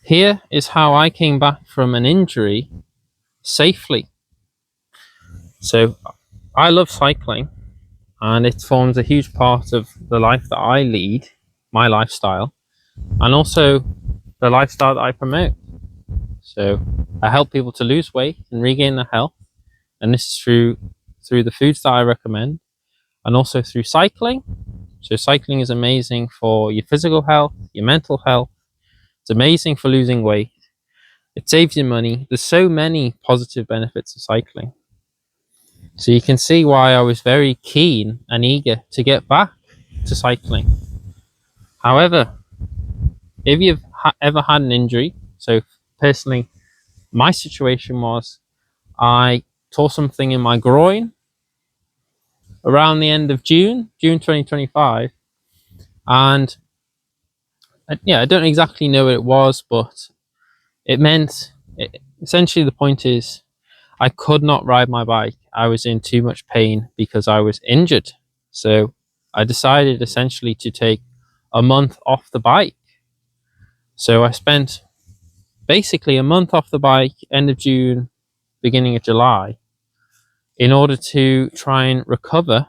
Here is how I came back from an injury safely. So I love cycling, and it forms a huge part of the life that I lead, my lifestyle, and also the lifestyle that I promote. So I help people to lose weight and regain their health, and this is through the foods that I recommend, and also through cycling. So cycling is amazing for your physical health, your mental health. It's amazing for losing weight. It saves you money. There's so many positive benefits of cycling. So you can see why I was very keen and eager to get back to cycling. However, if you've ever had an injury, so personally, my situation was I tore something in my groin around the end of June 2025. And I don't exactly know what it was, but it meant, essentially the point is, I could not ride my bike. I was in too much pain because I was injured. So I decided essentially to take a month off the bike. So I spent basically a month off the bike, end of June, beginning of July, in order to try and recover.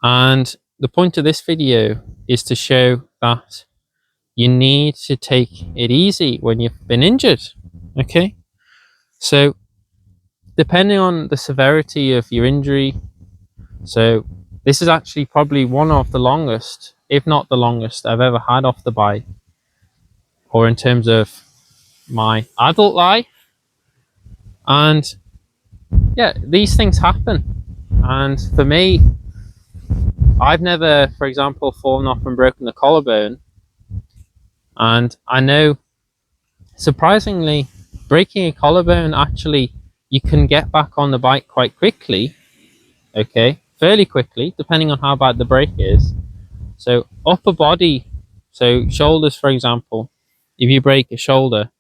And the point of this video is to show that you need to take it easy when you've been injured. Okay? So depending on the severity of your injury, so this is actually probably one of the longest, if not the longest, I've ever had off the bike, or in terms of my adult life. And yeah, these things happen. And for me, I've never, for example, fallen off and broken the collarbone. And I know, surprisingly, breaking a collarbone, actually, you can get back on the bike quite quickly. Okay, fairly quickly, depending on how bad the break is. So upper body, so shoulders, for example, if you break a shoulder,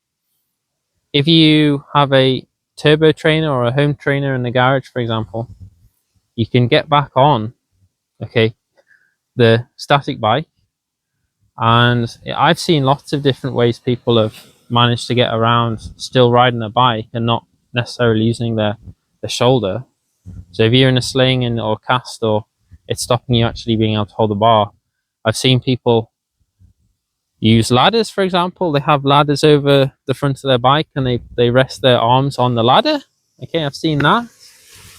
if you have a turbo trainer or a home trainer in the garage, for example, you can get back on, okay, the static bike. And I've seen lots of different ways people have managed to get around still riding a bike and not necessarily using their shoulder. So if you're in a sling or cast, or it's stopping you actually being able to hold the bar, I've seen people use ladders, for example. They have ladders over the front of their bike and they rest their arms on the ladder. Okay, I've seen that.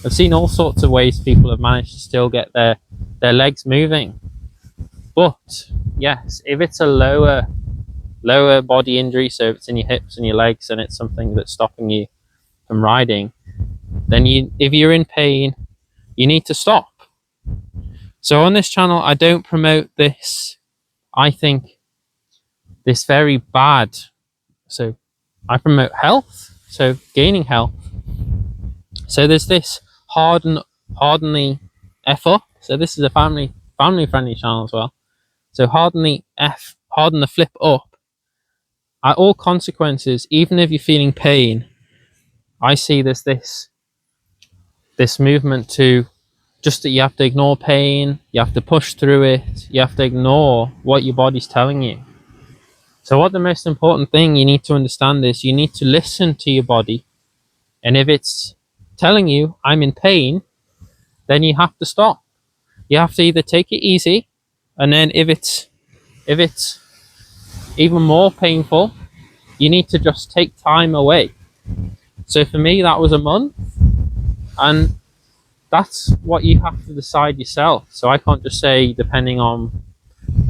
I've seen all sorts of ways people have managed to still get their legs moving. But yes, if it's a lower body injury, so if it's in your hips and your legs and it's something that's stopping you from riding, then if you're in pain, you need to stop. So on this channel, I don't promote this, I think, this very bad. So I promote health, so gaining health. So there's this harden the F up. So this is a family friendly channel as well. So harden the flip up. At all consequences, even if you're feeling pain, I see there's this movement to just that you have to ignore pain, you have to push through it, you have to ignore what your body's telling you. So what the most important thing you need to understand is you need to listen to your body. And if it's telling you I'm in pain, then you have to stop. You have to either take it easy, and then if it's even more painful, you need to just take time away. So for me, that was a month, and that's what you have to decide yourself. So I can't just say, depending on,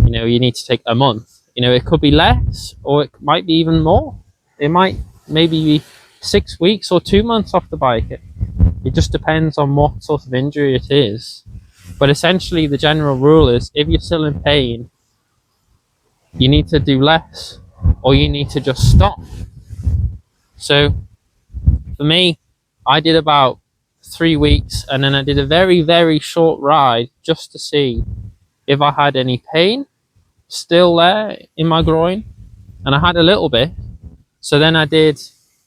you need to take a month. It could be less, or it might be even more. It might maybe be 6 weeks or 2 months off the bike. It just depends on what sort of injury it is. But essentially, the general rule is, if you're still in pain, you need to do less, or you need to just stop. So for me, I did about 3 weeks, and then I did a very, very short ride just to see if I had any pain still there in my groin, and I had a little bit. So then I did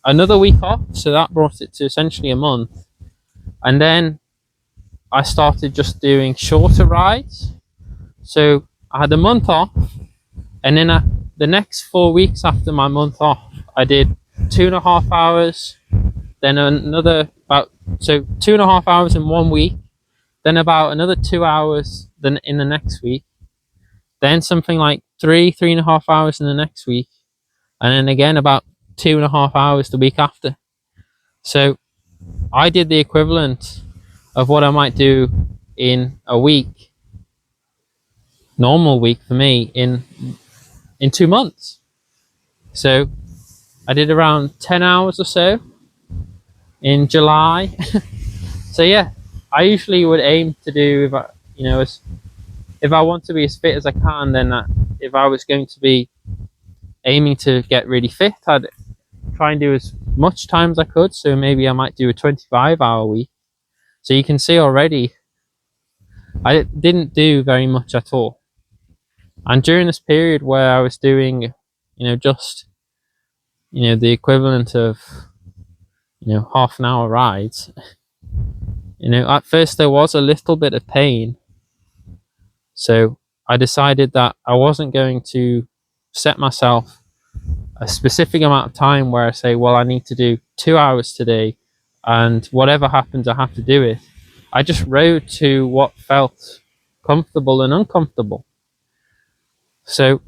another week off, so that brought it to essentially a month. And then I started just doing shorter rides. So I had a month off, and then the next 4 weeks after my month off, I did 2.5 hours, then another about, so 2.5 hours in 1 week, then about another 2 hours then in the next week, then something like 3.5 hours in the next week, and then again about 2.5 hours the week after. So I did the equivalent of what I might do in a week, normal week for me, in 2 months. So I did around 10 hours or so in July. So yeah, I usually would aim to do, if I, if I want to be as fit as I can, then if I was going to be aiming to get really fit, I'd try and do as much time as I could. So maybe I might do a 25-hour week. So you can see already I didn't do very much at all. And during this period where I was doing, just, the equivalent of, half an hour rides, at first there was a little bit of pain. So I decided that I wasn't going to set myself a specific amount of time where I say, well, I need to do 2 hours today, and whatever happens, I have to do it. I just rode to what felt comfortable and uncomfortable. So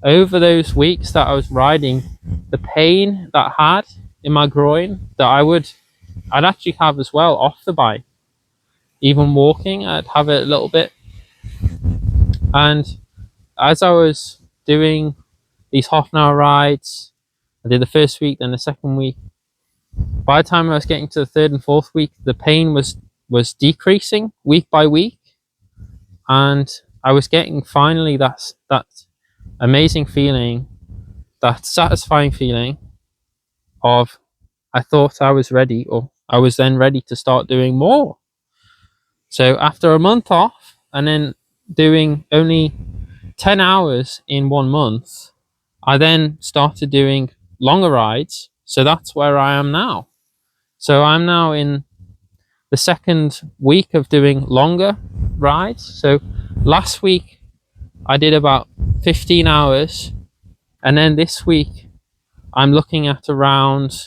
over those weeks that I was riding, the pain that I had in my groin that I'd actually have as well off the bike. Even walking, I'd have it a little bit. And as I was doing these half-an-hour rides, I did the first week, then the second week. By the time I was getting to the third and fourth week, the pain was decreasing week by week, and I was getting finally that amazing feeling, that satisfying feeling of, I thought I was ready, or I was then ready to start doing more. So after a month off and then doing only 10 hours in 1 month, I then started doing longer rides. So that's where I am now. So I'm now in the second week of doing longer rides. So last week I did about 15 hours, and then this week I'm looking at around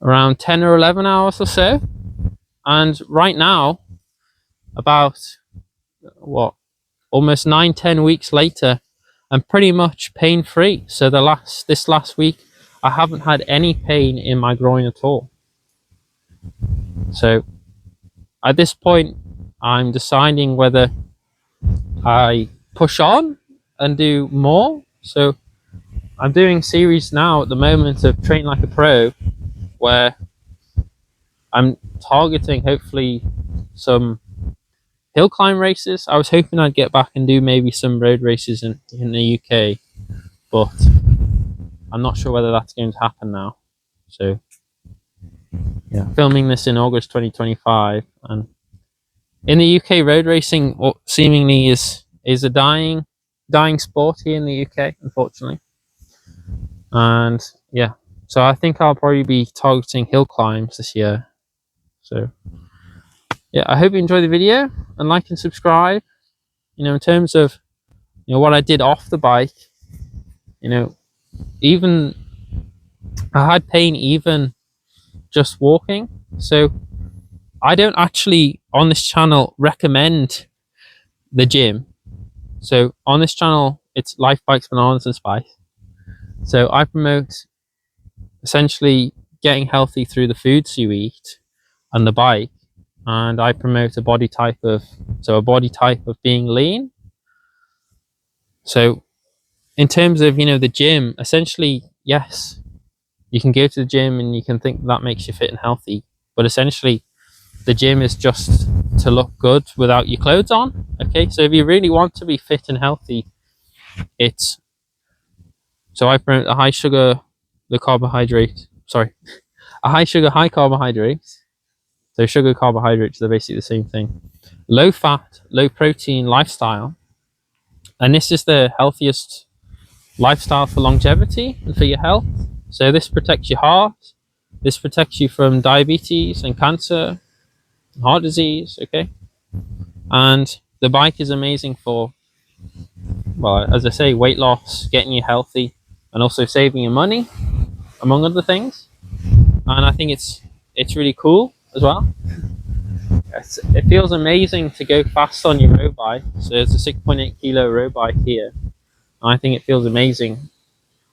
10 or 11 hours or so. And right now, about almost 9-10 weeks later, I'm pretty much pain free. So this last week I haven't had any pain in my groin at all. So at this point I'm deciding whether I push on and do more. So I'm doing series now at the moment of Train Like a Pro, where I'm targeting hopefully some hill climb races. I was hoping I'd get back and do maybe some road races in the UK, but I'm not sure whether that's going to happen now. So yeah, filming this in August 2025, and in the UK, road racing seemingly is a dying sport here in the UK, unfortunately. And yeah, so I think I'll probably be targeting hill climbs this year. So yeah, I hope you enjoyed the video, and like and subscribe. In terms of what I did off the bike, even I had pain even just walking. So I don't actually on this channel recommend the gym. So on this channel it's Life, Bikes, Bananas and Spice. So I promote essentially getting healthy through the foods you eat and the bike, and I promote a body type of being lean. So in terms of the gym, essentially, yes, you can go to the gym and you can think that makes you fit and healthy, but essentially the gym is just to look good without your clothes on. Okay, so if you really want to be fit and healthy, I promote a high sugar, high carbohydrate. So sugar, carbohydrates, they're basically the same thing. Low fat, low protein lifestyle, and this is the healthiest lifestyle for longevity and for your health. So this protects your heart, this protects you from diabetes and cancer, heart disease. Okay, and the bike is amazing for well, as I say, weight loss, getting you healthy, and also saving you money, among other things. And I think it's really cool as well. It feels amazing to go fast on your road bike. So it's a 6.8 kilo road bike here. And I think it feels amazing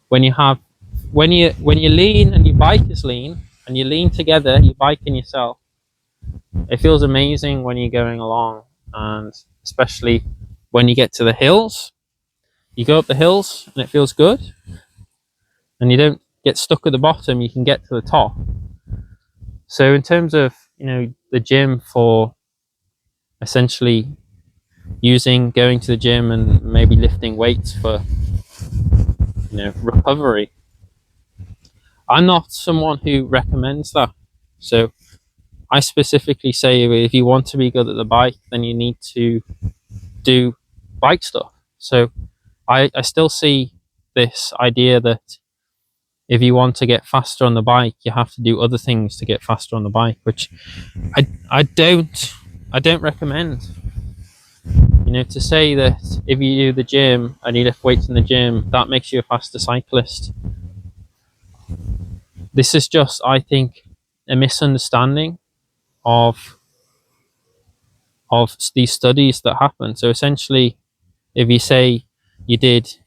when you're lean and your bike is lean and you lean together, your bike and yourself. It feels amazing when you're going along, and especially when you get to the hills. You go up the hills and it feels good, and you don't get stuck at the bottom. You can get to the top. So in terms of the gym, for essentially going to the gym and maybe lifting weights for recovery, I'm not someone who recommends that. So I specifically say, if you want to be good at the bike, then you need to do bike stuff. So I still see this idea that if you want to get faster on the bike, you have to do other things to get faster on the bike, which I don't recommend. To say that if you do the gym and you lift weights in the gym, that makes you a faster cyclist. This is just, I think, a misunderstanding of these studies that happen. So essentially, if you say you did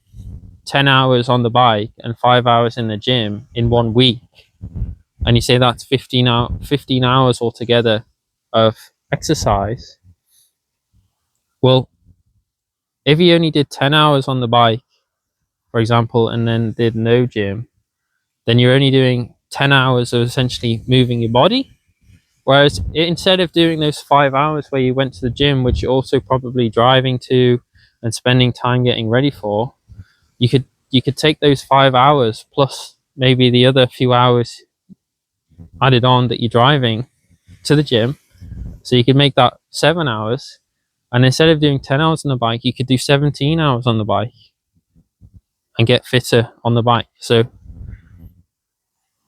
10 hours on the bike and 5 hours in the gym in 1 week, and you say that's 15 hours altogether of exercise, well, if you only did 10 hours on the bike, for example, and then did no gym, then you're only doing 10 hours of essentially moving your body. Whereas instead of doing those 5 hours where you went to the gym, which you're also probably driving to and spending time getting ready for, you could take those 5 hours plus maybe the other few hours added on that you're driving to the gym. So you could make that 7 hours. And instead of doing 10 hours on the bike, you could do 17 hours on the bike and get fitter on the bike. So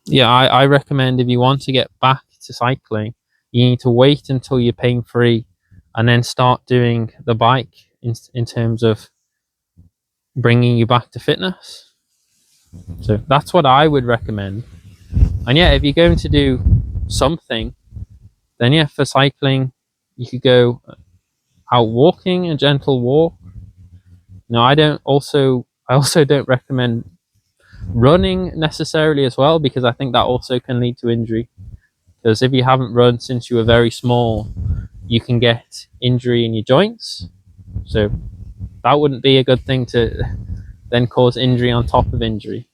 yeah, I recommend, if you want to get back to cycling, you need to wait until you're pain free and then start doing the bike in terms of bringing you back to fitness. So that's what I would recommend. And yeah, if you're going to do something, then yeah, for cycling, you could go out walking, a gentle walk. I also don't recommend running necessarily as well, because I think that also can lead to injury. Because if you haven't run since you were very small, you can get injury in your joints. So that wouldn't be a good thing to then cause injury on top of injury.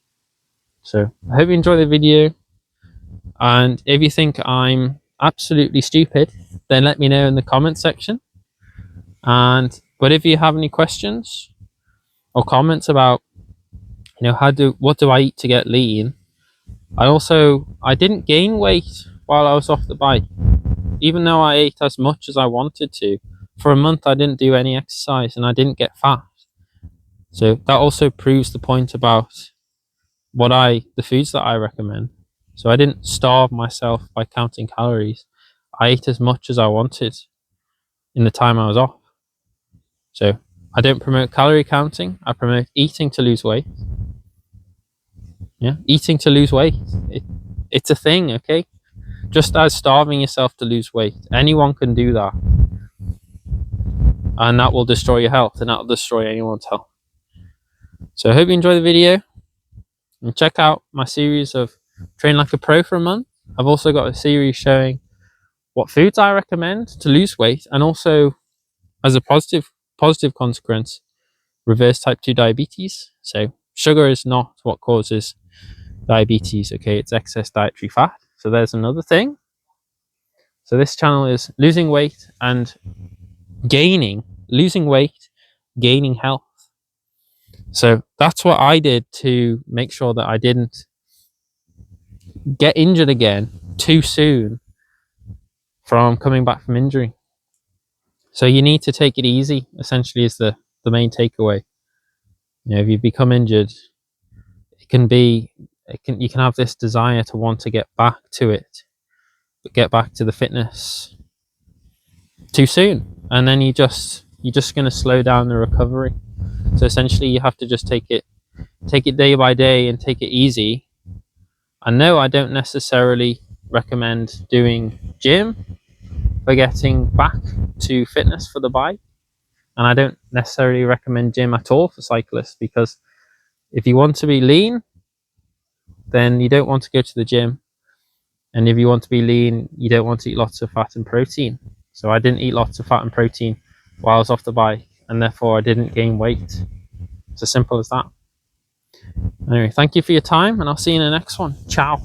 So I hope you enjoy the video. And if you think I'm absolutely stupid, then let me know in the comment section. But if you have any questions or comments about what do I eat to get lean, I didn't gain weight while I was off the bike, even though I ate as much as I wanted to. For a month I didn't do any exercise and I didn't get fat. So that also proves the point about the foods that I recommend. So I didn't starve myself by counting calories. I ate as much as I wanted in the time I was off. So I don't promote calorie counting. I promote eating to lose weight. Yeah, eating to lose weight. It's a thing, okay? Just as starving yourself to lose weight. Anyone can do that. And that will destroy your health, and that will destroy anyone's health. So I hope you enjoy the video. And check out my series of Train Like a Pro for a month. I've also got a series showing what foods I recommend to lose weight, and also, as a positive consequence, reverse type 2 diabetes. So sugar is not what causes diabetes, okay? It's excess dietary fat. So there's another thing. So this channel is losing weight and losing weight, gaining health. So that's what I did to make sure that I didn't get injured again too soon from coming back from injury. So you need to take it easy, essentially, is the main takeaway. If you become injured, you can have this desire to want to get back to it, but get back to the fitness too soon, and then you're just going to slow down the recovery. So essentially you have to just take it day by day and take it easy. And no, I don't necessarily recommend doing gym for getting back to fitness for the bike. And I don't necessarily recommend gym at all for cyclists, because if you want to be lean, then you don't want to go to the gym. And if you want to be lean, you don't want to eat lots of fat and protein. So I didn't eat lots of fat and protein while I was off the bike, and therefore I didn't gain weight. It's as simple as that. Anyway, thank you for your time, and I'll see you in the next one. Ciao.